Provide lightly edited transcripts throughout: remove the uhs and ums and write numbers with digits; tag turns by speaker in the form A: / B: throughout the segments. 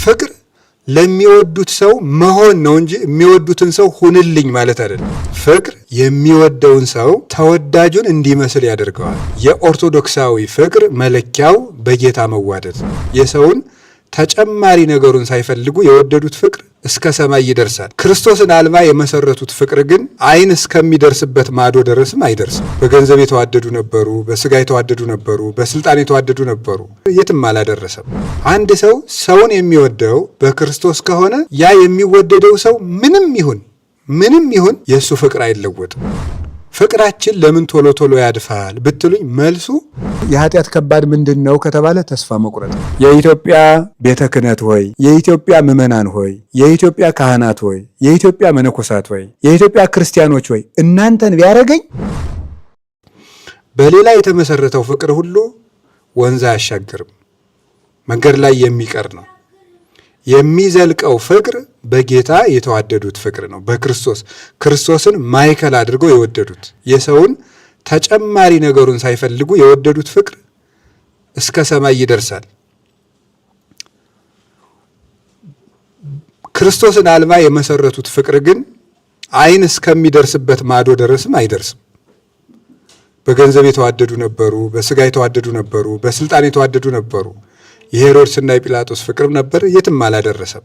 A: ፍቅር ለሚወዱት ሰው መሆን ነው እንጂ የሚወዱትን ሰው ሁንልኝ ማለት አይደለም። ፍቅር የሚወደውን ሰው ተወዳጁን እንዲመስል ያደርገዋል። የኦርቶዶክሳዊ ፍቅር መለኪያው በጌታ መዋደድ ነው። የሰውን ተጨማሪ ነገሩን ሳይፈልጉ የወደዱት ፍቅር እስከ ሰማይ ይደርሳል። ክርስቶስን አልባ የመሰረቱት ፍቅር ግን ዓይን እስከሚደርስበት ማዶ ድረስም አይደርስም። በገንዘብ የተዋደዱ ነበሩ፣ በስጋ የተዋደዱ ነበሩ፣ በስልጣን የተዋደዱ ነበሩ፣ የትም አላደረሰም። አንድ ሰው ሰውን የሚወደው በክርስቶስ ከሆነ ያ የሚወደደው ሰው ምንም ይሁን የእሱ ፍቅር አይለወጥም። ፍቅራችን ለምን ቶሎ ቶሎ ያድፋል ብትሉኝ መልሱ የኃጢአት ከባድ ምንድነው ከተባለ ተስፋ መቁረጥ። የኢትዮጵያ ቤተ ክህነት ሆይ፣ የኢትዮጵያ ምዕመናን ሆይ፣ የኢትዮጵያ ካህናት ሆይ፣ የኢትዮጵያ መነኮሳት ሆይ፣ የኢትዮጵያ ክርስቲያኖች ሆይ እናንተን ቢያረገኝ። በሌላ የተመሰረተው ፍቅር ሁሉ ወንዝ አያሻግርም፣ መንገድ ላይ የሚቀር ነው። የሚዘልቀው ፍቅር በጌታ የተዋደዱት ፍቅር ነው። ክርስቶስን ማዕከል አድርገው የወደዱት የሰውን ተጨማሪ ነገሩን ሳይፈልጉ የወደዱት ፍቅር እስከ ሰማይ ይደርሳል። ክርስቶስን አልባ የመሰረቱት ፍቅር ግን ዓይን እስከሚደርስበት ማዶ ድረስም አይደርስም። በገንዘብ የተዋደዱ ነበሩ፣ በስጋ የተዋደዱ ነበሩ፣ በስልጣን የተዋደዱ ነበሩ። የሄሮድስና የጲላጦስ ፍቅር ነበር፣ የትም አላደረሰም።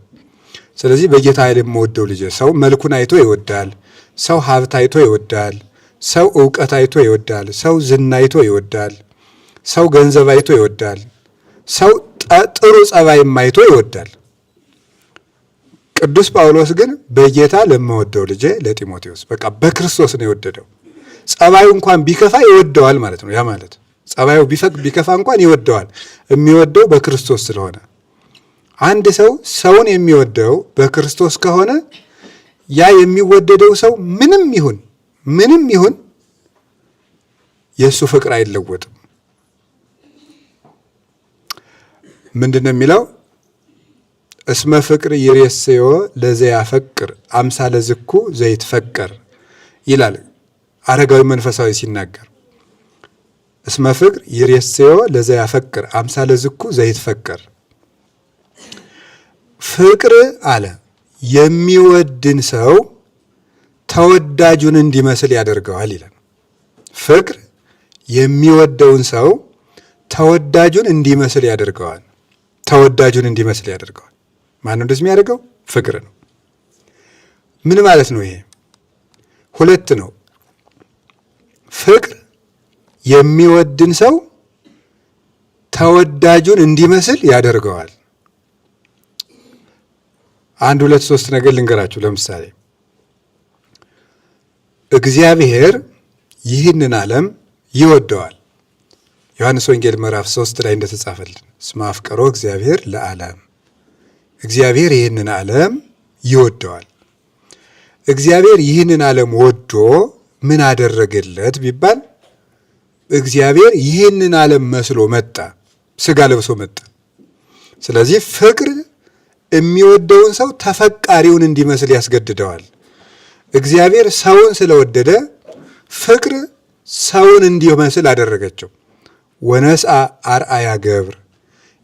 A: ስለዚህ በጌታ ኃይል የምወደው ልጅ ሰው መልኩን አይቶ ይወዳል፣ ሰው ሀብት አይቶ ይወዳል፣ ሰው ዕውቀት አይቶ ይወዳል፣ ሰው ዝና አይቶ ይወዳል፣ ሰው ገንዘብ አይቶ ይወዳል፣ ሰው ጥሩ ጸባይም አይቶ ይወዳል። ቅዱስ ጳውሎስ ግን በጌታ ለምወደው ልጄ ለጢሞቴዎስ በቃ በክርስቶስ ነው የወደደው። ጸባዩ እንኳን ቢከፋ ይወደዋል ማለት ነው። ያ ማለት ጸባዩ ቢከፋ እንኳን ይወደዋል፣ የሚወደው በክርስቶስ ስለሆነ። አንድ ሰው ሰውን የሚወደው በክርስቶስ ከሆነ ያ የሚወደደው ሰው ምንም ይሁን የእሱ ፍቅር አይለወጥም። ምንድነው የሚለው? እስመ ፍቅር ይሬስዮ ለዘያፈቅር አምሳለ ዝኩ ዘይትፈቀር ይላል አረጋዊ መንፈሳዊ ሲናገር። እስመ ፍቅር ይሬስዮ ለዘያፈቅር አምሳለ ዝኩ ዘይትፈቀር። ፍቅር አለ የሚወድን ሰው ተወዳጁን እንዲመስል ያደርገዋል ይላል። ፍቅር የሚወደውን ሰው ተወዳጁን እንዲመስል ያደርገዋል። ማን ነው እንደዚህ የሚያደርገው? ፍቅር ነው። ምን ማለት ነው ይሄ? ሁለት ነው። ፍቅር የሚወድን ሰው ተወዳጁን እንዲመስል ያደርገዋል። 1 2 3 ነገር ልንገራችሁ። ለምሳሌ እግዚአብሔር ይህንን ዓለም ይወደዋል። ዮሐንስ ወንጌል ምዕራፍ 3 ላይ እንደተጻፈልን እስመ አፍቀሮ እግዚአብሔር ለዓለም፣ እግዚአብሔር ይህንን ዓለም ይወደዋል። እግዚአብሔር ይህንን ዓለም ወዶ ምን አደረገለት ቢባል እግዚአብሔር ይህንን ዓለም መስሎ መጣ፣ ስጋ ለብሶ መጣ። ስለዚህ ፍቅር የሚወደውን ሰው ተፈቃሪውን እንዲመስል ያስገድደዋል። እግዚአብሔር ሰውን ስለወደደ ፍቅር ሰውን እንዲመስል አደረገችው። ወነስአ አርአያ ገብር፣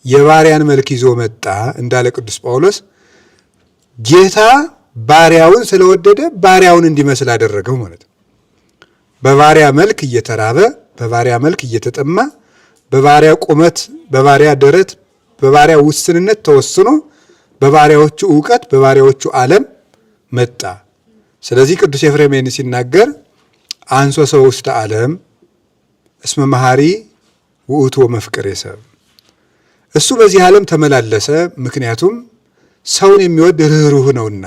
A: የባሪያን መልክ ይዞ መጣ እንዳለ ቅዱስ ጳውሎስ። ጌታ ባሪያውን ስለወደደ ባሪያውን እንዲመስል አደረገው ማለት ነው። በባሪያ መልክ እየተራበ፣ በባሪያ መልክ እየተጠማ፣ በባሪያ ቁመት፣ በባሪያ ደረት፣ በባሪያ ውስንነት ተወስኖ በባሪያዎቹ ዕውቀት፣ በባሪያዎቹ ዓለም መጣ። ስለዚህ ቅዱስ ኤፍሬም ሲናገር አንሶ ሰው ውስተ ዓለም እስመ መሐሪ ውእቱ ወመፍቅሬ ሰብ፣ እሱ በዚህ ዓለም ተመላለሰ፣ ምክንያቱም ሰውን የሚወድ ርኅሩህ ነውና።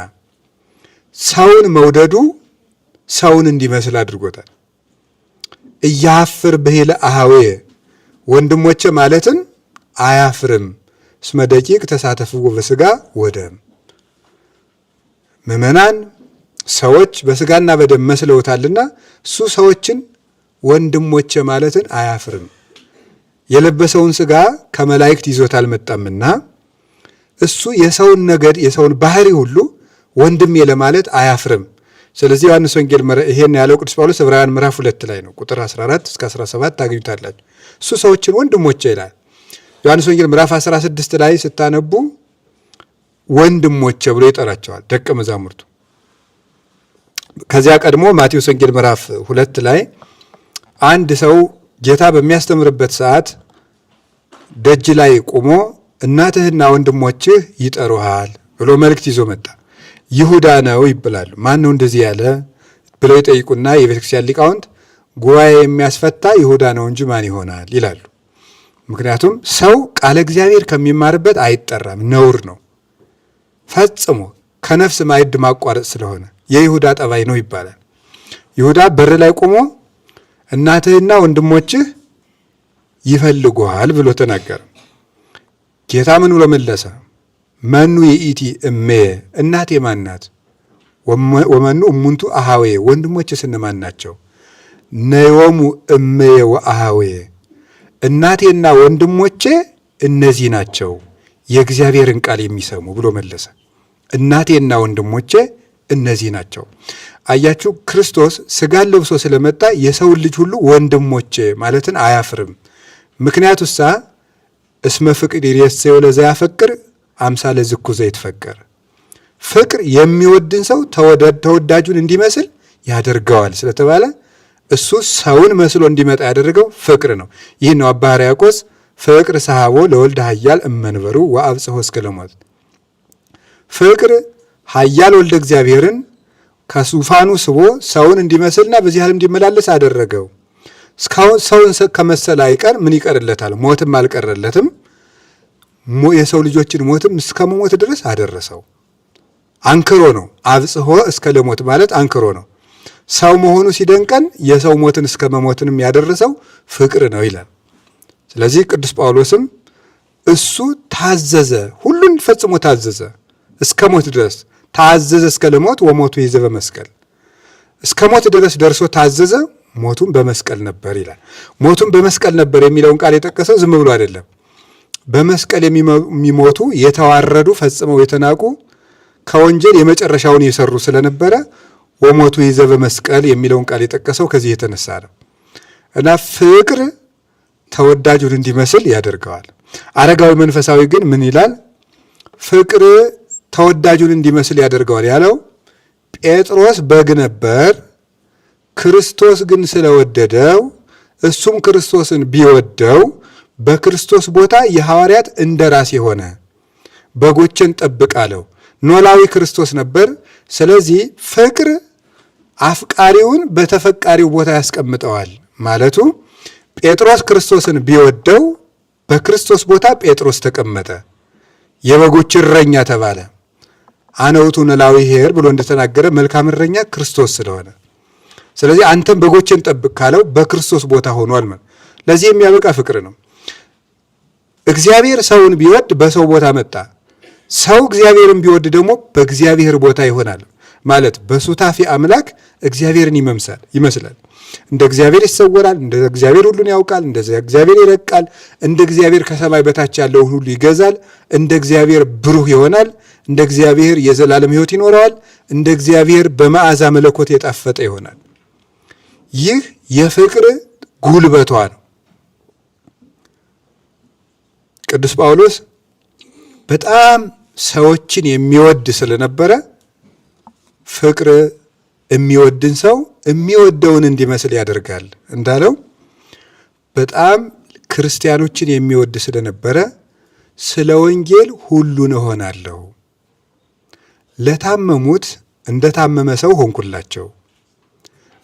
A: ሰውን መውደዱ ሰውን እንዲመስል አድርጎታል። እያፍር ብሂለ አሃዌ፣ ወንድሞቼ ማለትን አያፍርም። እስመ ደቂቅ ተሳተፍዎ በሥጋ ወደም፣ ምዕመናን ሰዎች በሥጋና በደም መስለውታልና እሱ ሰዎችን ወንድሞቼ ማለትን አያፍርም። የለበሰውን ሥጋ ከመላእክት ይዞት አልመጣምና እሱ የሰውን ነገድ የሰውን ባህሪ ሁሉ ወንድሜ ለማለት አያፍርም። ስለዚህ ዮሐንስ ወንጌል ይሄን ያለው ቅዱስ ጳውሎስ ዕብራውያን ምዕራፍ 2 ላይ ነው። ቁጥር 14 እስከ 17 ታገኙታላችሁ። እሱ ሰዎችን ወንድሞቼ ይላል። ዮሐንስ ወንጌል ምዕራፍ 16 ላይ ስታነቡ ወንድሞቼ ብሎ ይጠራቸዋል ደቀ መዛሙርቱ። ከዚያ ቀድሞ ማቴዎስ ወንጌል ምዕራፍ 2 ላይ አንድ ሰው ጌታ በሚያስተምርበት ሰዓት ደጅ ላይ ቆሞ እናትህና ወንድሞችህ ይጠሩሃል ብሎ መልእክት ይዞ መጣ። ይሁዳ ነው ይባላሉ። ማን ነው እንደዚህ ያለ ብለው ይጠይቁና የቤተክርስቲያን ሊቃውንት ጉባኤ የሚያስፈታ ይሁዳ ነው እንጂ ማን ይሆናል ይላሉ። ምክንያቱም ሰው ቃለ እግዚአብሔር ከሚማርበት አይጠራም፣ ነውር ነው ፈጽሞ፣ ከነፍስ ማዕድ ማቋረጥ ስለሆነ የይሁዳ ጠባይ ነው ይባላል። ይሁዳ በር ላይ ቆሞ እናትህና ወንድሞችህ ይፈልጉሃል ብሎ ተናገረ። ጌታ ምን ብሎ መለሰ? መኑ ይእቲ እሜ፣ እናቴ ማን ናት? ወመኑ እሙንቱ አሃዌ፣ ወንድሞችስ እነማን ናቸው? ነዮሙ እሜ ወአሃዌ፣ እናቴና ወንድሞቼ እነዚህ ናቸው የእግዚአብሔርን ቃል የሚሰሙ ብሎ መለሰ። እናቴና ወንድሞቼ እነዚህ ናቸው። አያችሁ፣ ክርስቶስ ሥጋን ለብሶ ስለመጣ የሰውን ልጅ ሁሉ ወንድሞቼ ማለትን አያፍርም። ምክንያቱሳ እስመ ፍቅር ይሬሰዮ ለዘያፈቅር አምሳለ ዝኩ ዘይትፈቀር፣ ፍቅር የሚወድን ሰው ተወዳጁን እንዲመስል ያደርገዋል ስለተባለ እሱ ሰውን መስሎ እንዲመጣ ያደረገው ፍቅር ነው። ይህ ነው አባ ሕርያቆስ ፍቅር ሰሃቦ ለወልደ ኃያል እመንበሩ ወአብጽሖ እስከ ለሞት። ፍቅር ኃያል ወልደ እግዚአብሔርን ከዙፋኑ ስቦ ሰውን እንዲመስልና በዚህ ዓለም እንዲመላለስ አደረገው። እስካሁን ሰውን ከመሰለ አይቀር ምን ይቀርለታል? ሞትም አልቀረለትም። የሰው ልጆችን ሞትም እስከ መሞት ድረስ አደረሰው። አንክሮ ነው። አብጽሖ እስከ ለሞት ማለት አንክሮ ነው። ሰው መሆኑ ሲደንቀን የሰው ሞትን እስከ መሞትንም ያደረሰው ፍቅር ነው ይላል። ስለዚህ ቅዱስ ጳውሎስም እሱ ታዘዘ፣ ሁሉን ፈጽሞ ታዘዘ እስከ ሞት ድረስ ታዘዘ እስከ ለሞት ወሞቱ ይዘ በመስቀል፣ እስከ ሞት ድረስ ደርሶ ታዘዘ፣ ሞቱን በመስቀል ነበር ይላል። ሞቱን በመስቀል ነበር የሚለውን ቃል የጠቀሰው ዝም ብሎ አይደለም። በመስቀል የሚሞቱ የተዋረዱ ፈጽመው የተናቁ ከወንጀል የመጨረሻውን የሰሩ ስለነበረ ወሞቱ ይዘ በመስቀል የሚለውን ቃል የጠቀሰው ከዚህ የተነሳ ነው። እና ፍቅር ተወዳጁን እንዲመስል ያደርገዋል። አረጋዊ መንፈሳዊ ግን ምን ይላል? ፍቅር ተወዳጁን እንዲመስል ያደርገዋል ያለው ጴጥሮስ በግ ነበር፣ ክርስቶስ ግን ስለወደደው እሱም ክርስቶስን ቢወደው በክርስቶስ ቦታ የሐዋርያት እንደራሴ ሆነ፣ በጎችን ጠብቅ አለው። ኖላዊ ክርስቶስ ነበር። ስለዚህ ፍቅር አፍቃሪውን በተፈቃሪው ቦታ ያስቀምጠዋል ማለቱ ጴጥሮስ ክርስቶስን ቢወደው በክርስቶስ ቦታ ጴጥሮስ ተቀመጠ፣ የበጎች እረኛ ተባለ። አነ ውእቱ ኖላዊ ኄር ብሎ እንደተናገረ መልካም እረኛ ክርስቶስ ስለሆነ፣ ስለዚህ አንተም በጎችን ጠብቅ ካለው በክርስቶስ ቦታ ሆኗል ማለት። ለዚህ የሚያበቃ ፍቅር ነው። እግዚአብሔር ሰውን ቢወድ በሰው ቦታ መጣ። ሰው እግዚአብሔርን ቢወድ ደግሞ በእግዚአብሔር ቦታ ይሆናል ማለት በሱታፊ አምላክ እግዚአብሔርን ይመስላል። እንደ እግዚአብሔር ይሰወራል፣ እንደ እግዚአብሔር ሁሉን ያውቃል፣ እንደ እግዚአብሔር ይረቃል፣ እንደ እግዚአብሔር ከሰማይ በታች ያለውን ሁሉ ይገዛል፣ እንደ እግዚአብሔር ብሩህ ይሆናል፣ እንደ እግዚአብሔር የዘላለም ሕይወት ይኖረዋል፣ እንደ እግዚአብሔር በመዓዛ መለኮት የጣፈጠ ይሆናል። ይህ የፍቅር ጉልበቷ ነው። ቅዱስ ጳውሎስ በጣም ሰዎችን የሚወድ ስለነበረ ፍቅር የሚወድን ሰው የሚወደውን እንዲመስል ያደርጋል እንዳለው በጣም ክርስቲያኖችን የሚወድ ስለነበረ ስለ ወንጌል ሁሉን እሆናለሁ፣ ለታመሙት እንደታመመ ሰው ሆንኩላቸው፣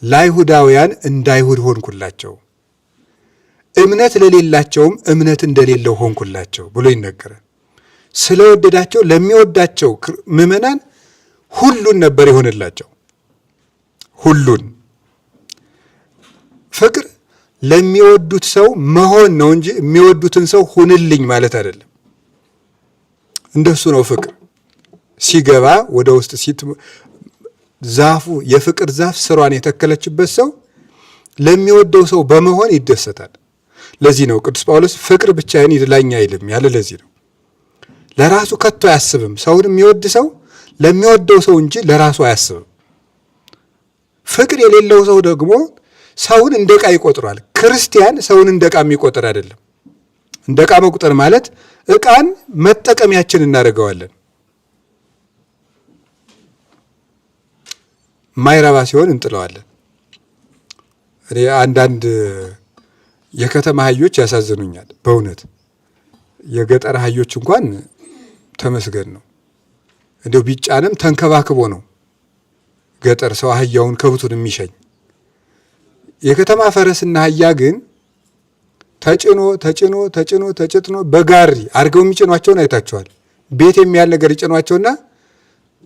A: ለአይሁዳውያን እንዳይሁድ ሆንኩላቸው፣ እምነት ለሌላቸውም እምነት እንደሌለው ሆንኩላቸው ብሎ ይነገራል። ስለወደዳቸው ለሚወዳቸው ምዕመናን ሁሉን ነበር የሆነላቸው። ሁሉን ፍቅር ለሚወዱት ሰው መሆን ነው እንጂ የሚወዱትን ሰው ሁንልኝ ማለት አይደለም። እንደሱ ነው ፍቅር ሲገባ ወደ ውስጥ ዛፉ የፍቅር ዛፍ ስሯን የተከለችበት ሰው ለሚወደው ሰው በመሆን ይደሰታል። ለዚህ ነው ቅዱስ ጳውሎስ ፍቅር ብቻዬን ይድላኝ አይልም ያለ። ለዚህ ነው ለራሱ ከቶ አያስብም። ሰውን የሚወድ ሰው ለሚወደው ሰው እንጂ ለራሱ አያስብም። ፍቅር የሌለው ሰው ደግሞ ሰውን እንደ ዕቃ ይቆጥሯል። ክርስቲያን ሰውን እንደ ዕቃ የሚቆጥር አይደለም። እንደ ዕቃ መቁጠር ማለት ዕቃን መጠቀሚያችን እናደርገዋለን። ማይረባ ሲሆን እንጥለዋለን። እኔ አንዳንድ የከተማ አህዮች ያሳዝኑኛል በእውነት። የገጠር አህዮች እንኳን ተመስገን ነው። እንደው ቢጫንም ተንከባክቦ ነው ገጠር ሰው አህያውን ከብቱን የሚሸኝ። የከተማ ፈረስና አህያ ግን ተጭኖ በጋሪ አድርገው የሚጭኗቸውን አይታቸዋል። ቤት የሚያል ነገር ይጭኗቸውና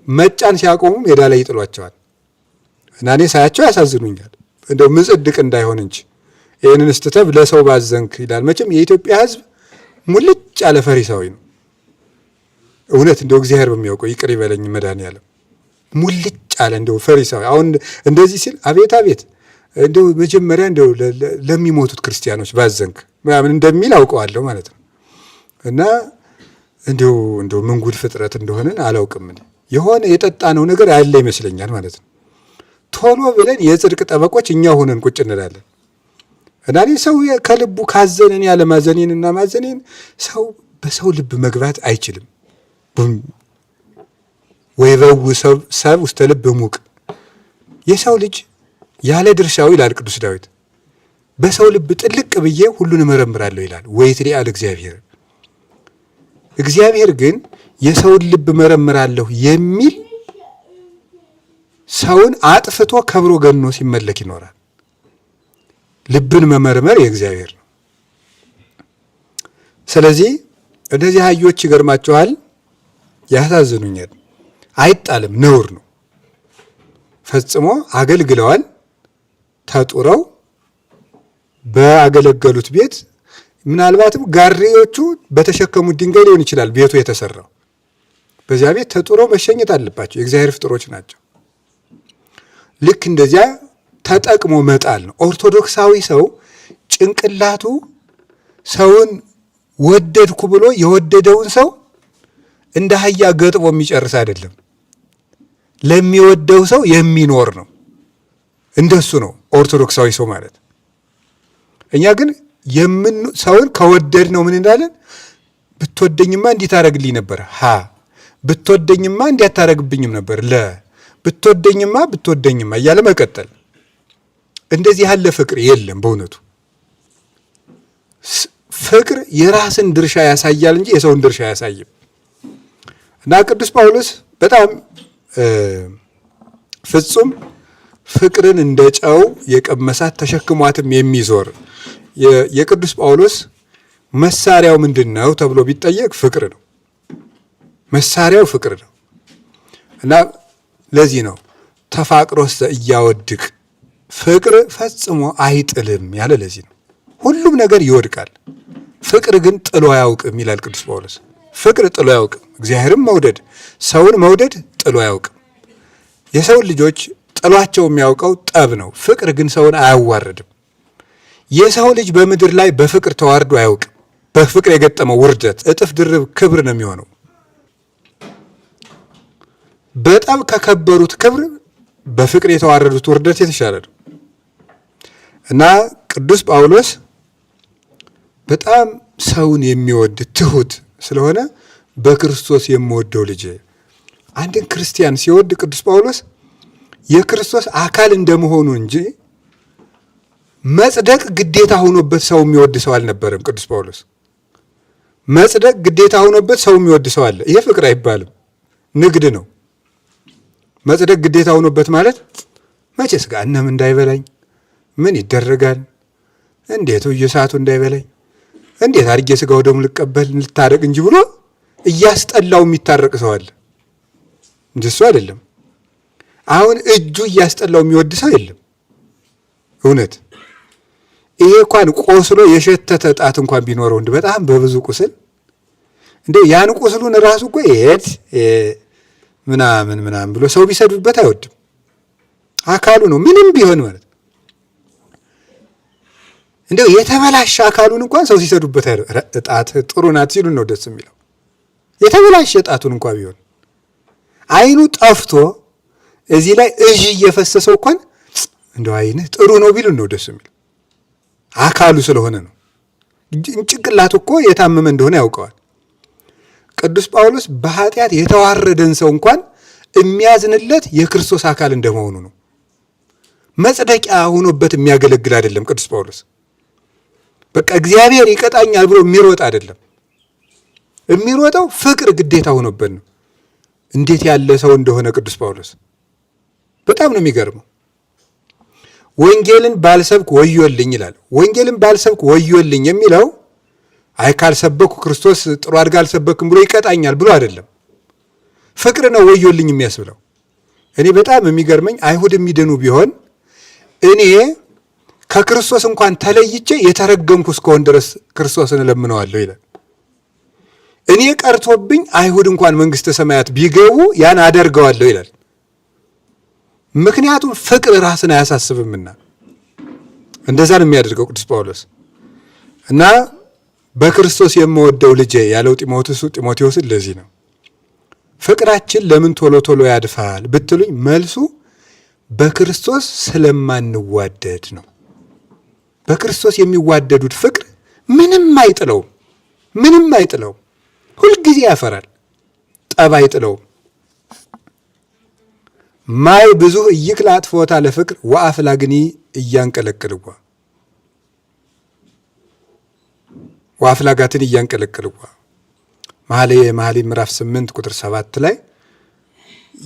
A: መጫን ሲያቆሙ ሜዳ ላይ ይጥሏቸዋል። እና እኔ ሳያቸው ያሳዝኑኛል። እንደው ምጽድቅ እንዳይሆን እንጂ ይህንን ስትተብ ለሰው ባዘንክ ይላል። መቼም የኢትዮጵያ ሕዝብ ሙልጭ ያለ ፈሪሳዊ ነው። እውነት እንደው እግዚአብሔር በሚያውቀው ይቅር ይበለኝ መድኃኒዓለም። ሙልጭ ያለ እንደው ፈሪሳዊ። አሁን እንደዚህ ሲል አቤት እንደው መጀመሪያ እንደው ለሚሞቱት ክርስቲያኖች ባዘንክ ምናምን እንደሚል አውቀዋለሁ ማለት ነው። እና እንደው ምን ጉድ ፍጥረት እንደሆነን አላውቅም። የሆነ የጠጣነው ነገር ያለ ይመስለኛል ማለት ነው። ቶሎ ብለን የጽድቅ ጠበቆች እኛ ሆነን ቁጭ እንላለን። እና ሰው ከልቡ ካዘነን ያለ ማዘኔንና ማዘኔን ሰው በሰው ልብ መግባት አይችልም። ወይበው ሰብ ውስተ ልብ ሙቅ፣ የሰው ልጅ ያለ ድርሻው ይላል ቅዱስ ዳዊት። በሰው ልብ ጥልቅ ብዬ ሁሉን እመረምራለሁ ይላል። ወይትሊአል እግዚአብሔር፣ እግዚአብሔር ግን የሰውን ልብ እመረምራለሁ የሚል ሰውን አጥፍቶ ከብሮ ገኖ ሲመለክ ይኖራል። ልብን መመርመር የእግዚአብሔር ነው። ስለዚህ እነዚህ አህዮች ይገርማቸዋል፣ ያሳዝኑኛል። አይጣልም፣ ነውር ነው። ፈጽሞ አገልግለዋል። ተጡረው በአገለገሉት ቤት ምናልባትም ጋሪዎቹ በተሸከሙት ድንጋይ ሊሆን ይችላል ቤቱ የተሰራው። በዚያ ቤት ተጡረው መሸኘት አለባቸው። የእግዚአብሔር ፍጥሮች ናቸው። ልክ እንደዚያ ተጠቅሞ መጣል ነው። ኦርቶዶክሳዊ ሰው ጭንቅላቱ ሰውን ወደድኩ ብሎ የወደደውን ሰው እንደ አህያ ገጥቦ የሚጨርስ አይደለም። ለሚወደው ሰው የሚኖር ነው። እንደሱ ነው ኦርቶዶክሳዊ ሰው ማለት። እኛ ግን ሰውን ከወደድ ነው ምን እንዳለን፣ ብትወደኝማ እንዲህ ታረግልኝ ነበር፣ ብትወደኝማ እንዲህ አታረግብኝም ነበር፣ ብትወደኝማ እያለ መቀጠል። እንደዚህ ያለ ፍቅር የለም በእውነቱ። ፍቅር የራስን ድርሻ ያሳያል እንጂ የሰውን ድርሻ አያሳይም። እና ቅዱስ ጳውሎስ በጣም ፍጹም ፍቅርን እንደ ጨው የቀመሳት ተሸክሟትም የሚዞር የቅዱስ ጳውሎስ መሳሪያው ምንድን ነው ተብሎ ቢጠየቅ ፍቅር ነው። መሳሪያው ፍቅር ነው። እና ለዚህ ነው ተፋቅሮስ እያወድቅ ፍቅር ፈጽሞ አይጥልም ያለ ለዚህ ነው። ሁሉም ነገር ይወድቃል፣ ፍቅር ግን ጥሎ አያውቅም ይላል ቅዱስ ጳውሎስ። ፍቅር ጥሎ አያውቅም። እግዚአብሔርም መውደድ ሰውን መውደድ ጥሎ አያውቅም። የሰውን ልጆች ጥሏቸው የሚያውቀው ጠብ ነው። ፍቅር ግን ሰውን አያዋርድም። የሰው ልጅ በምድር ላይ በፍቅር ተዋርዶ አያውቅም። በፍቅር የገጠመው ውርደት እጥፍ ድርብ ክብር ነው የሚሆነው። በጣም ከከበሩት ክብር በፍቅር የተዋረዱት ውርደት የተሻለ ነው። እና ቅዱስ ጳውሎስ በጣም ሰውን የሚወድ ትሁት ስለሆነ በክርስቶስ የምወደው ልጅ አንድን ክርስቲያን ሲወድ ቅዱስ ጳውሎስ የክርስቶስ አካል እንደመሆኑ እንጂ መጽደቅ ግዴታ ሆኖበት ሰው የሚወድ ሰው አልነበረም። ቅዱስ ጳውሎስ መጽደቅ ግዴታ ሆኖበት ሰው የሚወድ ሰው አለ። ይሄ ፍቅር አይባልም፣ ንግድ ነው። መጽደቅ ግዴታ ሆኖበት ማለት መቼስ ገሃነም እንዳይበላኝ ምን ይደረጋል፣ እንዴት እየሳቱ እንዳይበላኝ እንዴት አድርጌ ስጋው ደሙ ልቀበል ልታረቅ እንጂ ብሎ እያስጠላው የሚታረቅ ሰው አለ። እንደሱ አይደለም። አሁን እጁ እያስጠላው የሚወድ ሰው የለም። እውነት ይሄ እንኳን ቆስሎ የሸተተ ጣት እንኳን ቢኖረው በጣም በብዙ ቁስል እንደው ያን ቁስሉን ራሱ እኮ ይሄድ ምናምን ብሎ ሰው ቢሰዱበት አይወድም። አካሉ ነው ምንም ቢሆን ማለት እንደው የተበላሸ አካሉን እንኳን ሰው ሲሰዱበት ጣት ጥሩ ናት ሲሉን ነው ደስ የሚለው። የተበላሸ ጣቱን እንኳን ቢሆን አይኑ ጠፍቶ እዚህ ላይ እዥ እየፈሰሰው እንኳን እንደው አይንህ ጥሩ ነው ቢሉን ነው ደስ የሚለው። አካሉ ስለሆነ ነው። ጭንቅላቱ እኮ የታመመ እንደሆነ ያውቀዋል። ቅዱስ ጳውሎስ በኃጢአት የተዋረደን ሰው እንኳን የሚያዝንለት የክርስቶስ አካል እንደመሆኑ ነው። መጽደቂያ ሆኖበት የሚያገለግል አይደለም ቅዱስ ጳውሎስ። በቃ እግዚአብሔር ይቀጣኛል ብሎ የሚሮጥ አይደለም። የሚሮጠው ፍቅር ግዴታ ሆኖበት ነው። እንዴት ያለ ሰው እንደሆነ ቅዱስ ጳውሎስ በጣም ነው የሚገርመው። ወንጌልን ባልሰብክ ወዮልኝ ይላል። ወንጌልን ባልሰብክ ወዮልኝ የሚለው አይ ካልሰበኩ ክርስቶስ ጥሩ አድርጋ አልሰበክም ብሎ ይቀጣኛል ብሎ አይደለም። ፍቅር ነው ወዮልኝ የሚያስብለው። እኔ በጣም የሚገርመኝ አይሁድ የሚድኑ ቢሆን እኔ ከክርስቶስ እንኳን ተለይቼ የተረገምኩ እስከሆን ድረስ ክርስቶስን እለምነዋለሁ ይላል። እኔ ቀርቶብኝ አይሁድ እንኳን መንግሥተ ሰማያት ቢገቡ ያን አደርገዋለሁ ይላል። ምክንያቱም ፍቅር ራስን አያሳስብምና እንደዛ ነው የሚያደርገው ቅዱስ ጳውሎስ። እና በክርስቶስ የምወደው ልጄ ያለው ጢሞቴዎስን ለዚህ ነው። ፍቅራችን ለምን ቶሎ ቶሎ ያድፋል ብትሉኝ መልሱ በክርስቶስ ስለማንዋደድ ነው። በክርስቶስ የሚዋደዱት ፍቅር ምንም አይጥለውም፣ ምንም አይጥለውም። ሁልጊዜ ያፈራል፣ ጠብ አይጥለውም። ማይ ብዙ እይክል አጥፎታ ለፍቅር ወአፍላግኒ እያንቀለቅልዋ ወአፍላጋትን እያንቀለቅልዋ መኃልየ ምዕራፍ 8 ቁጥር 7 ላይ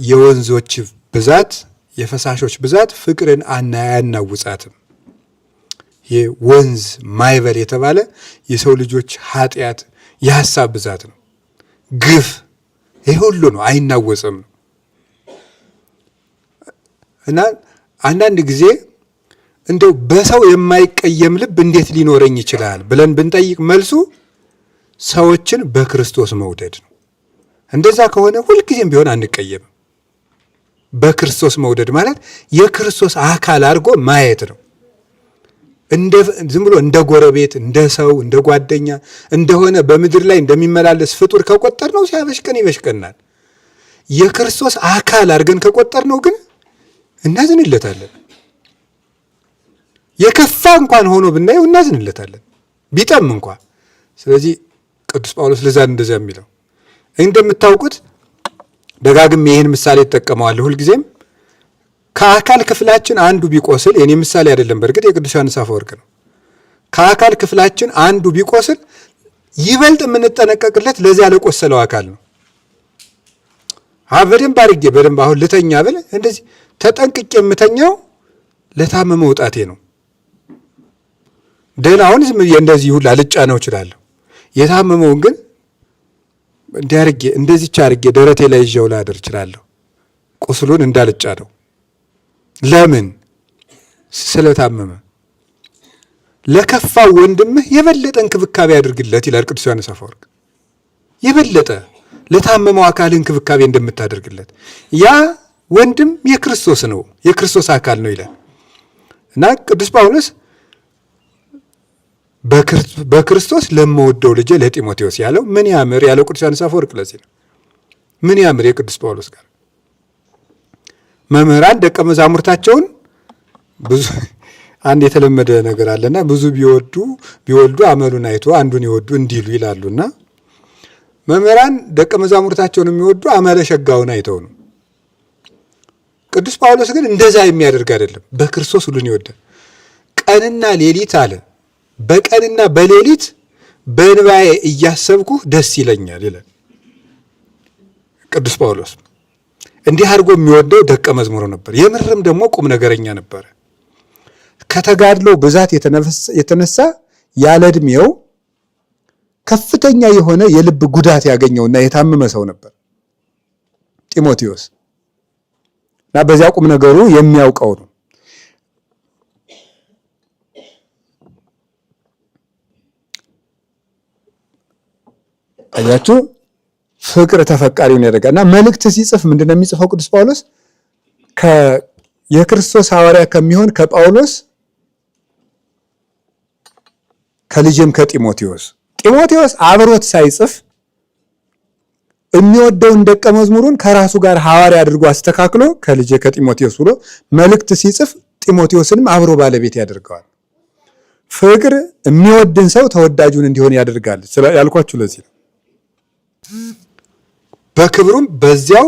A: የወንዞች ብዛት የፈሳሾች ብዛት ፍቅርን አያናውጻትም። የወንዝ ማይበል የተባለ የሰው ልጆች ኃጢአት የሐሳብ ብዛት ነው፣ ግፍ፣ ይህ ሁሉ ነው፣ አይናወጽም ነው። እና አንዳንድ ጊዜ እንደው በሰው የማይቀየም ልብ እንዴት ሊኖረኝ ይችላል ብለን ብንጠይቅ መልሱ ሰዎችን በክርስቶስ መውደድ ነው። እንደዛ ከሆነ ሁልጊዜም ቢሆን አንቀየምም። በክርስቶስ መውደድ ማለት የክርስቶስ አካል አድርጎ ማየት ነው። ዝም ብሎ እንደ ጎረቤት፣ እንደ ሰው፣ እንደ ጓደኛ እንደሆነ በምድር ላይ እንደሚመላለስ ፍጡር ከቆጠር ነው ሲያበሽቀን ይበሽቀናል። የክርስቶስ አካል አድርገን ከቆጠር ነው ግን እናዝንለታለን። የከፋ እንኳን ሆኖ ብናየው እናዝንለታለን ቢጠም እንኳን። ስለዚህ ቅዱስ ጳውሎስ ለዛን እንደዚያ የሚለው እንደምታውቁት ደጋግሜ ይህን ምሳሌ እጠቀመዋለሁ ሁልጊዜም። ከአካል ክፍላችን አንዱ ቢቆስል፣ የኔ ምሳሌ አይደለም በእርግጥ የቅዱስ ዮሐንስ አፈወርቅ ነው። ከአካል ክፍላችን አንዱ ቢቆስል ይበልጥ የምንጠነቀቅለት ለዚያ ለቆሰለው አካል ነው። በደንብ አድርጌ በደንብ አሁን ልተኛ ብል እንደዚህ ተጠንቅቄ የምተኛው ለታመመ ወጣቴ ነው። ደህናውን ዝም እንደዚህ ሁላ ልጫ ነው እችላለሁ። የታመመውን ግን እንዲያርጌ እንደዚህች አርጌ ደረቴ ላይ ይዤው ላድር እችላለሁ። ቁስሉን እንዳልጫ ነው። ለምን? ስለታመመ። ለከፋው ወንድምህ የበለጠ እንክብካቤ አድርግለት ይላል ቅዱስ ዮሐንስ አፈወርቅ። የበለጠ ለታመመው አካል እንክብካቤ እንደምታደርግለት ያ ወንድም የክርስቶስ ነው፣ የክርስቶስ አካል ነው ይላል። እና ቅዱስ ጳውሎስ በክርስቶስ ለምወደው ልጄ ለጢሞቴዎስ ያለው ምን ያምር ያለው ቅዱስ ዮሐንስ አፈወርቅ ለዚህ ነው። ምን ያምር የቅዱስ ጳውሎስ ጋር መምህራን ደቀ መዛሙርታቸውን ብዙ አንድ የተለመደ ነገር አለና ብዙ ቢወልዱ አመሉን አይቶ አንዱን ይወዱ እንዲሉ ይላሉና መምህራን ደቀ መዛሙርታቸውን የሚወዱ አመለ ሸጋውን አይተው ነው። ቅዱስ ጳውሎስ ግን እንደዛ የሚያደርግ አይደለም። በክርስቶስ ሁሉን ይወዳል። ቀንና ሌሊት አለ በቀንና በሌሊት በእንባዬ እያሰብኩ ደስ ይለኛል ይላል ቅዱስ ጳውሎስ። እንዲህ አድርጎ የሚወደው ደቀ መዝሙሩ ነበር። የምርም ደግሞ ቁም ነገረኛ ነበረ። ከተጋድለው ብዛት የተነሳ ያለ ዕድሜው ከፍተኛ የሆነ የልብ ጉዳት ያገኘውና የታመመ ሰው ነበር ጢሞቴዎስ። እና በዚያ ቁም ነገሩ የሚያውቀው ነው። አያችሁ ፍቅር ተፈቃሪውን ያደርጋል። እና መልእክት ሲጽፍ ምንድነው የሚጽፈው ቅዱስ ጳውሎስ? የክርስቶስ ሐዋርያ ከሚሆን ከጳውሎስ ከልጄም ጢሞቴዎስ አብሮት ሳይጽፍ የሚወደውን ደቀ መዝሙሩን ከራሱ ጋር ሐዋርያ አድርጎ አስተካክሎ ከልጄ ከጢሞቴዎስ ብሎ መልእክት ሲጽፍ ጢሞቴዎስንም አብሮ ባለቤት ያደርገዋል። ፍቅር የሚወድን ሰው ተወዳጁን እንዲሆን ያደርጋል ያልኳችሁ ለዚህ ነው። በክብሩም በዚያው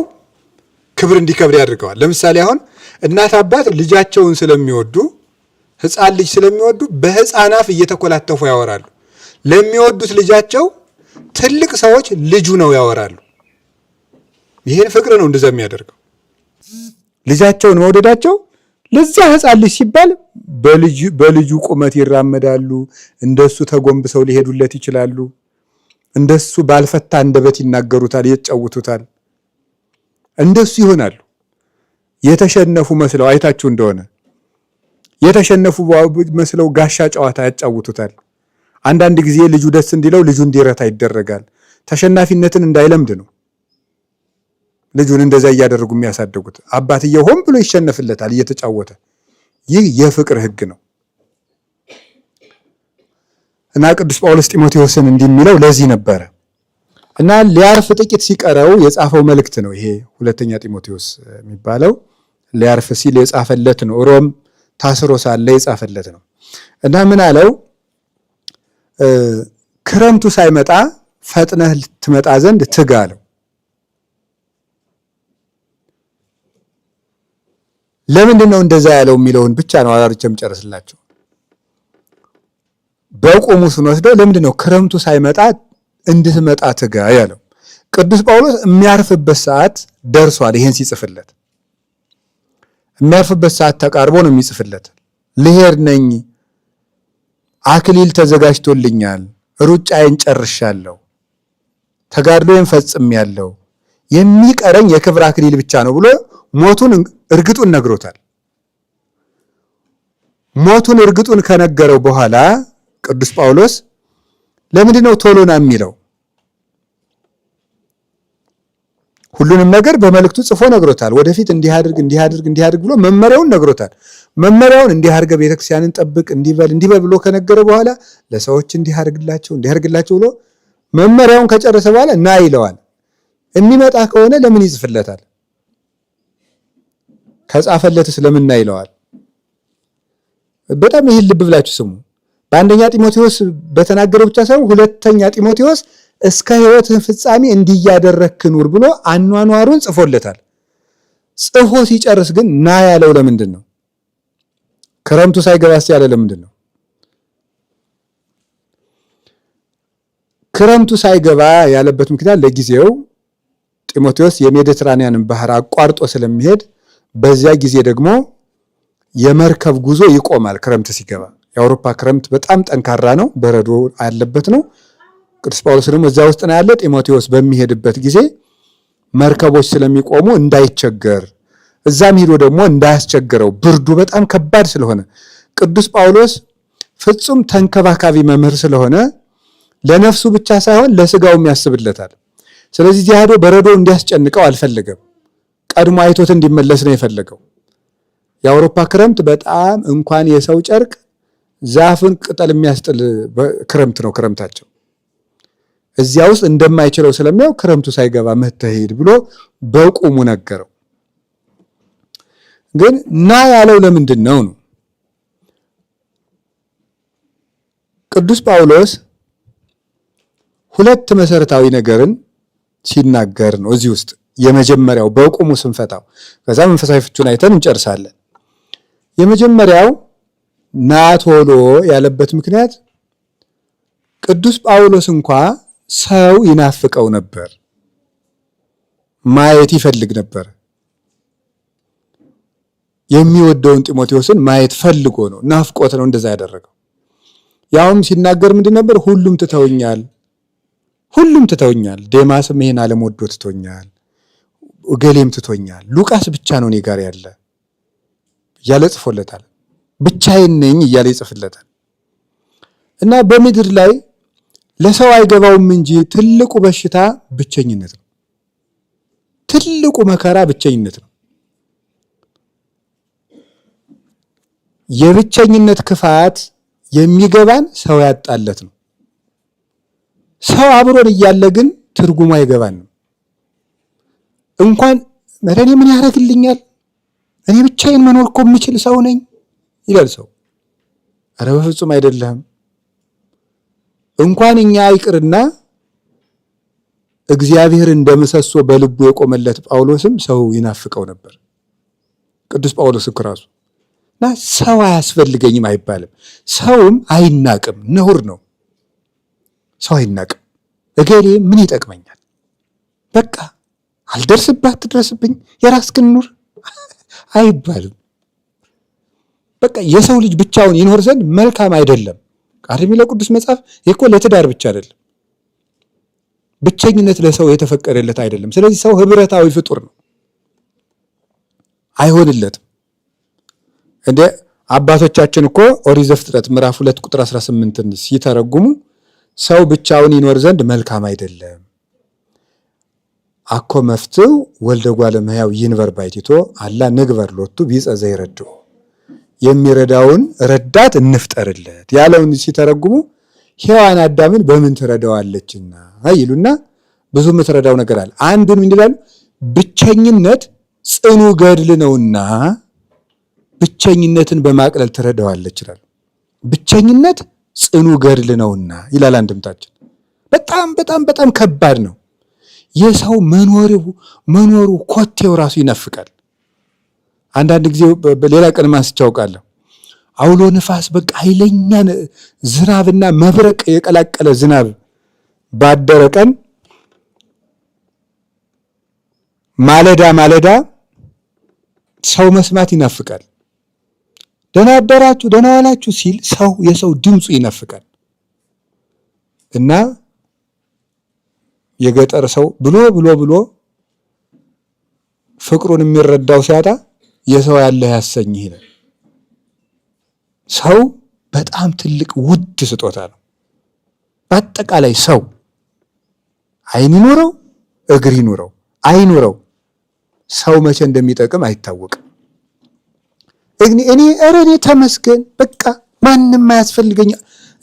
A: ክብር እንዲከብር ያደርገዋል። ለምሳሌ አሁን እናት አባት ልጃቸውን ስለሚወዱ ሕፃን ልጅ ስለሚወዱ በሕፃን አፍ እየተኮላተፉ ያወራሉ። ለሚወዱት ልጃቸው ትልቅ ሰዎች ልጁ ነው ያወራሉ። ይሄን ፍቅር ነው እንደዛ የሚያደርገው። ልጃቸውን መውደዳቸው ለዛ ሕፃን ልጅ ሲባል በልጁ ቁመት ይራመዳሉ። እንደሱ ተጎንብሰው ሊሄዱለት ይችላሉ። እንደሱ ባልፈታ አንደበት ይናገሩታል፣ ይጫወቱታል። እንደሱ ይሆናሉ። የተሸነፉ መስለው አይታችሁ እንደሆነ የተሸነፉ መስለው ጋሻ ጨዋታ ያጫውቱታል። አንዳንድ ጊዜ ልጁ ደስ እንዲለው ልጁ እንዲረታ ይደረጋል። ተሸናፊነትን እንዳይለምድ ነው ልጁን እንደዛ እያደረጉ የሚያሳድጉት። አባትየው ሆን ብሎ ይሸነፍለታል እየተጫወተ። ይህ የፍቅር ሕግ ነው እና ቅዱስ ጳውሎስ ጢሞቴዎስን እንዲህ የሚለው ለዚህ ነበረ እና ሊያርፍ ጥቂት ሲቀረው የጻፈው መልእክት ነው። ይሄ ሁለተኛ ጢሞቴዎስ የሚባለው ሊያርፍ ሲል የጻፈለት ነው። ሮም ታስሮ ሳለ የጻፈለት ነው እና ምን አለው? ክረምቱ ሳይመጣ ፈጥነህ ትመጣ ዘንድ ትጋ አለው። ለምንድን ነው እንደዛ ያለው የሚለውን ብቻ ነው አራርቼም ጨርስላቸው። በቆሙ ስንወስደው ለምንድን ነው ክረምቱ ሳይመጣ እንድትመጣ ትጋ ያለው? ቅዱስ ጳውሎስ የሚያርፍበት ሰዓት ደርሷል። ይሄን ሲጽፍለት የሚያርፍበት ሰዓት ተቃርቦ ነው የሚጽፍለት። ልሄድ ነኝ፣ አክሊል ተዘጋጅቶልኛል፣ ሩጫዬን ጨርሻለሁ፣ ተጋድሎዬን ፈጽሜያለሁ፣ የሚቀረኝ የክብር አክሊል ብቻ ነው ብሎ ሞቱን እርግጡን ነግሮታል። ሞቱን እርግጡን ከነገረው በኋላ ቅዱስ ጳውሎስ ለምንድን ነው ቶሎና የሚለው? ሁሉንም ነገር በመልእክቱ ጽፎ ነግሮታል። ወደፊት እንዲህ አድርግ ብሎ መመሪያውን ነግሮታል። መመሪያውን እንዲህ አድርገህ ቤተክርስቲያንን ጠብቅ፣ እንዲበል ብሎ ከነገረ በኋላ ለሰዎች እንዲህ አድርግላቸው ብሎ መመሪያውን ከጨረሰ በኋላ ና ይለዋል። የሚመጣ ከሆነ ለምን ይጽፍለታል? ከጻፈለትስ ለምን ና ይለዋል? በጣም ይህን ልብ ብላችሁ ስሙ። በአንደኛ ጢሞቴዎስ በተናገረው ብቻ ሳይሆን ሁለተኛ ጢሞቴዎስ እስከ ሕይወትህ ፍጻሜ እንዲያደረክ ኑር ብሎ አኗኗሩን ጽፎለታል። ጽፎ ሲጨርስ ግን ና ያለው ለምንድን ነው? ክረምቱ ሳይገባስ ያለ ለምንድን ነው? ክረምቱ ሳይገባ ያለበት ምክንያት ለጊዜው ጢሞቴዎስ የሜዲትራኒያንን ባህር አቋርጦ ስለሚሄድ በዚያ ጊዜ ደግሞ የመርከብ ጉዞ ይቆማል። ክረምት ሲገባ የአውሮፓ ክረምት በጣም ጠንካራ ነው፣ በረዶ ያለበት ነው። ቅዱስ ጳውሎስ ደግሞ እዛ ውስጥ ነው ያለ። ጢሞቴዎስ በሚሄድበት ጊዜ መርከቦች ስለሚቆሙ እንዳይቸገር፣ እዛም ሄዶ ደግሞ እንዳያስቸግረው፣ ብርዱ በጣም ከባድ ስለሆነ ቅዱስ ጳውሎስ ፍጹም ተንከባካቢ መምህር ስለሆነ ለነፍሱ ብቻ ሳይሆን ለስጋውም ያስብለታል። ስለዚህ እዚያ ሄዶ በረዶ እንዲያስጨንቀው አልፈለገም። ቀድሞ አይቶት እንዲመለስ ነው የፈለገው። የአውሮፓ ክረምት በጣም እንኳን የሰው ጨርቅ ዛፍን ቅጠል የሚያስጥል ክረምት ነው ክረምታቸው። እዚያ ውስጥ እንደማይችለው ስለሚያው ክረምቱ ሳይገባ መተህ ሂድ ብሎ በቁሙ ነገረው። ግን ና ያለው ለምንድን ነው? ቅዱስ ጳውሎስ ሁለት መሰረታዊ ነገርን ሲናገር ነው እዚህ ውስጥ። የመጀመሪያው በቁሙ ስንፈታው፣ ከዛ መንፈሳዊ ፍቹን አይተን እንጨርሳለን። የመጀመሪያው ና ቶሎ ያለበት ምክንያት ቅዱስ ጳውሎስ እንኳ ሰው ይናፍቀው ነበር፣ ማየት ይፈልግ ነበር። የሚወደውን ጢሞቴዎስን ማየት ፈልጎ ነው፣ ናፍቆት ነው እንደዛ ያደረገው። ያውም ሲናገር ምንድን ነበር? ሁሉም ትተውኛል፣ ዴማስም ይሄን ዓለም ወዶ ትቶኛል፣ እገሌም ትቶኛል፣ ሉቃስ ብቻ ነው እኔ ጋር ያለ እያለ ጽፎለታል። ብቻዬን ነኝ እያለ ይጽፍለታል። እና በምድር ላይ ለሰው አይገባውም እንጂ ትልቁ በሽታ ብቸኝነት ነው። ትልቁ መከራ ብቸኝነት ነው። የብቸኝነት ክፋት የሚገባን ሰው ያጣለት ነው። ሰው አብሮን እያለ ግን ትርጉሙ አይገባንም። እንኳን እኔ ምን ያደርግልኛል? እኔ ብቻዬን መኖር እኮ የምችል ሰው ነኝ ይላል ሰው። ኧረ በፍጹም አይደለም። እንኳን እኛ ይቅርና እግዚአብሔር እንደምሰሶ በልቡ የቆመለት ጳውሎስም ሰው ይናፍቀው ነበር። ቅዱስ ጳውሎስ እኮ ራሱ እና ሰው አያስፈልገኝም አይባልም። ሰውም አይናቅም፣ ነውር ነው። ሰው አይናቅም። እገሌ ምን ይጠቅመኛል፣ በቃ አልደርስባት ትድረስብኝ፣ የራስህን ኑር አይባልም። በቃ የሰው ልጅ ብቻውን ይኖር ዘንድ መልካም አይደለም። ቃል የሚለው ቅዱስ መጽሐፍ ይህ እኮ ለትዳር ብቻ አይደለም። ብቸኝነት ለሰው የተፈቀደለት አይደለም። ስለዚህ ሰው ህብረታዊ ፍጡር ነው፣ አይሆንለትም። እንደ አባቶቻችን እኮ ኦሪት ዘፍጥረት ምዕራፍ 2 ቁጥር 18ን ሲተረጉሙ ሰው ብቻውን ይኖር ዘንድ መልካም አይደለም፣ አኮ መፍትው ወልደ እጓለ እመሕያው ይንበር ባሕቲቶ አላ ንግበር ሎቱ ቢጸ ዘይረድኦ፣ የሚረዳውን ረዳት እንፍጠርለት ያለውን ሲተረጉሙ ሔዋን አዳምን በምን ትረዳዋለችና ይሉና ብዙ የምትረዳው ነገር አለ። አንዱን ምን ይላሉ? ብቸኝነት ጽኑ ገድል ነውና ብቸኝነትን በማቅለል ትረዳዋለች ይላሉ። ብቸኝነት ጽኑ ገድል ነውና ይላል አንድምታችን። በጣም በጣም በጣም ከባድ ነው። የሰው መኖሩ ኮቴው ራሱ ይነፍቃል። አንዳንድ ጊዜ በሌላ ቀን ማስቻውቃለሁ። አውሎ ንፋስ በቃ ኃይለኛ ዝናብና መብረቅ የቀላቀለ ዝናብ ባደረ ቀን ማለዳ ሰው መስማት ይናፍቃል። ደህና አደራችሁ ደህና ዋላችሁ ሲል የሰው ድምፁ ይናፍቃል። እና የገጠር ሰው ብሎ ፍቅሩን የሚረዳው ሲያጣ የሰው ያለ ያሰኝ ይላል። ሰው በጣም ትልቅ ውድ ስጦታ ነው። በአጠቃላይ ሰው ዓይን ይኑረው እግር ይኑረው አይኑረው ሰው መቼ እንደሚጠቅም አይታወቅም። እኔ ተመስገን በቃ ማንም አያስፈልገኝ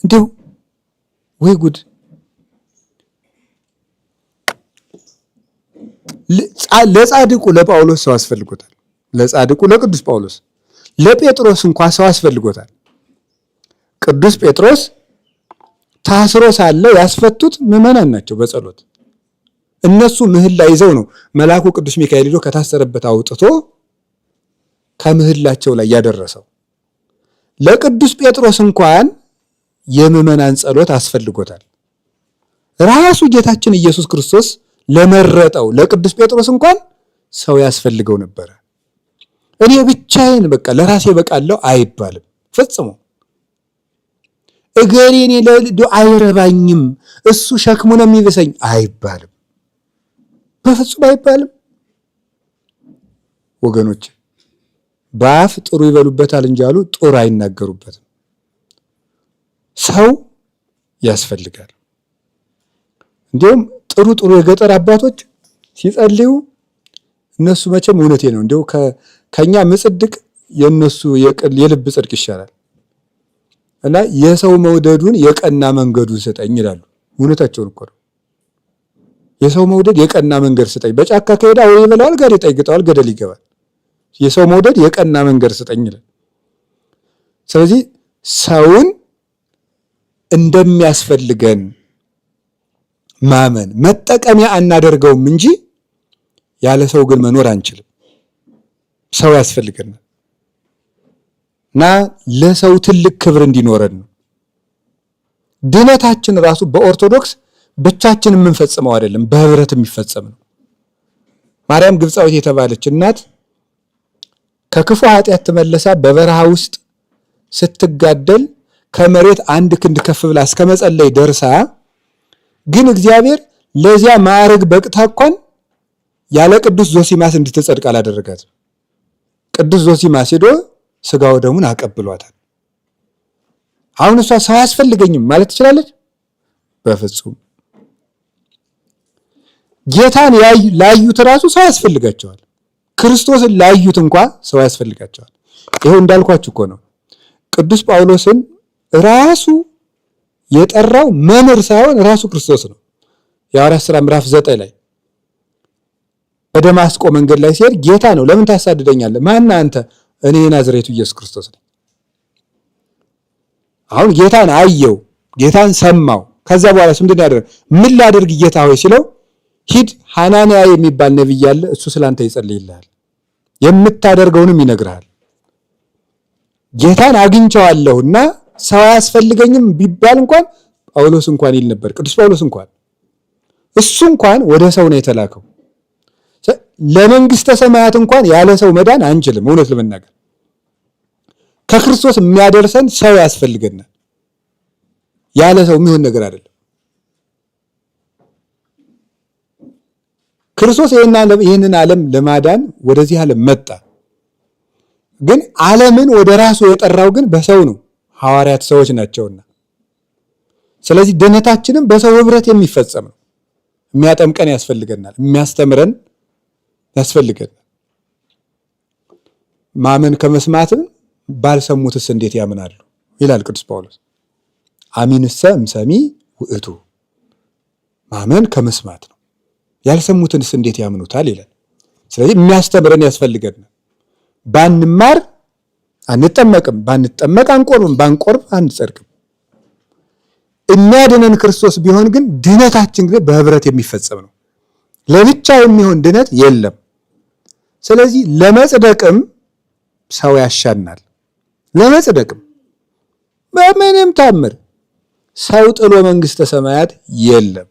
A: እንደው ወይ ጉድ። ለጻድቁ ለጳውሎስ ሰው አስፈልጎታል። ለጻድቁ ለቅዱስ ጳውሎስ፣ ለጴጥሮስ እንኳን ሰው አስፈልጎታል። ቅዱስ ጴጥሮስ ታስሮ ሳለ ያስፈቱት ምዕመናን ናቸው በጸሎት። እነሱ ምህላ ይዘው ነው መልአኩ ቅዱስ ሚካኤል ሄዶ ከታሰረበት አውጥቶ ከምህላቸው ላይ ያደረሰው። ለቅዱስ ጴጥሮስ እንኳን የምዕመናን ጸሎት አስፈልጎታል። ራሱ ጌታችን ኢየሱስ ክርስቶስ ለመረጠው ለቅዱስ ጴጥሮስ እንኳን ሰው ያስፈልገው ነበረ። እኔ ብቻዬን በቃ ለራሴ በቃለሁ አይባልም ፈጽሞ። እገሌ እኔ አይረባኝም እሱ ሸክሙ ነው የሚብሰኝ አይባልም፣ በፍጹም አይባልም። ወገኖች በአፍ ጥሩ ይበሉበታል እንጂ አሉ ጦር አይናገሩበትም። ሰው ያስፈልጋል። እንዲሁም ጥሩ የገጠር አባቶች ሲጸልዩ እነሱ መቼም እውነቴ ነው እንዲሁ ከኛ ምጽድቅ የነሱ የልብ ጽድቅ ይሻላል እና የሰው መውደዱን የቀና መንገዱን ስጠኝ ይላሉ። እውነታቸውን እኮ ነው። የሰው መውደድ የቀና መንገድ ስጠኝ። በጫካ ከሄዳ ወይ ይበላዋል፣ ጋሬጣ ይግጠዋል፣ ገደል ይገባል። የሰው መውደድ የቀና መንገድ ስጠኝ ይላል። ስለዚህ ሰውን እንደሚያስፈልገን ማመን መጠቀሚያ አናደርገውም እንጂ ያለ ሰው ግን መኖር አንችልም። ሰው ያስፈልገናል እና ለሰው ትልቅ ክብር እንዲኖረን ነው። ድነታችን ራሱ በኦርቶዶክስ ብቻችን የምንፈጽመው አይደለም፣ በህብረት የሚፈጸም ነው። ማርያም ግብፃዊት የተባለች እናት ከክፉ ኃጢአት ተመለሳ በበረሃ ውስጥ ስትጋደል ከመሬት 1 ክንድ ከፍ ብላ እስከ መጸለይ ደርሳ ግን እግዚአብሔር ለዚያ ማዕረግ በቅታ እንኳን ያለ ቅዱስ ዞሲማስ እንድትጸድቅ አላደረጋትም። ቅዱስ ዞሲማስ ሄዶ ስጋው ደሙን አቀብሏታል። አሁን እሷ ሰው አያስፈልገኝም ማለት ትችላለች? በፍጹም። ጌታን ላዩት ራሱ ሰው ያስፈልጋቸዋል። ክርስቶስን ላዩት እንኳን ሰው ያስፈልጋቸዋል። ይሄው እንዳልኳችሁ እኮ ነው። ቅዱስ ጳውሎስን ራሱ የጠራው መምህር ሳይሆን ራሱ ክርስቶስ ነው። የሐዋርያት ሥራ ምዕራፍ 9 ላይ በደማስቆ መንገድ ላይ ሲሄድ ጌታ ነው ለምን ታሳድደኛለህ? ማን አንተ? እኔ የናዝሬቱ ኢየሱስ ክርስቶስ ነኝ። አሁን ጌታን አየው፣ ጌታን ሰማው። ከዛ በኋላ ምንድን ያደረገ? ምን ላደርግ ጌታ ሆይ ሲለው ሂድ ሐናንያ የሚባል ነቢይ አለ፣ እሱ ስላንተ ይጸልይልሃል፣ የምታደርገውንም ይነግርሃል። ጌታን አግኝቼዋለሁና ሰው አያስፈልገኝም ቢባል እንኳን ጳውሎስ እንኳን ይል ነበር። ቅዱስ ጳውሎስ እንኳን እሱ እንኳን ወደ ሰው ነው የተላከው። ለመንግስተ ሰማያት እንኳን ያለ ሰው መዳን አንችልም። እውነት ለመናገር ከክርስቶስ የሚያደርሰን ሰው ያስፈልገናል። ያለ ሰው የሚሆን ነገር አይደለም። ክርስቶስ ይህንን ዓለም ለማዳን ወደዚህ ዓለም መጣ። ግን ዓለምን ወደ ራሱ የጠራው ግን በሰው ነው። ሐዋርያት ሰዎች ናቸውና፣ ስለዚህ ድነታችንም በሰው ህብረት የሚፈጸም ነው። የሚያጠምቀን ያስፈልገናል፣ የሚያስተምረን ያስፈልገናል። ማመን ከመስማትም ባልሰሙትስ እንዴት ያምናሉ ይላል ቅዱስ ጳውሎስ። አሚንሰ እምሰሚ ውእቱ፣ ማመን ከመስማት ነው፣ ያልሰሙትንስ እንዴት ያምኑታል ይላል። ስለዚህ የሚያስተምረን ያስፈልገናል። ባንማር አንጠመቅም፣ ባንጠመቅ አንቆርብም፣ ባንቆርብ አንጸድቅም። የሚያድነን ክርስቶስ ቢሆን ግን ድነታችን ግን በህብረት የሚፈጸም ነው። ለብቻ የሚሆን ድነት የለም። ስለዚህ ለመጽደቅም ሰው ያሻናል። ለመጽደቅም በምንም ታምር ሰው ጥሎ መንግስተ ሰማያት የለም።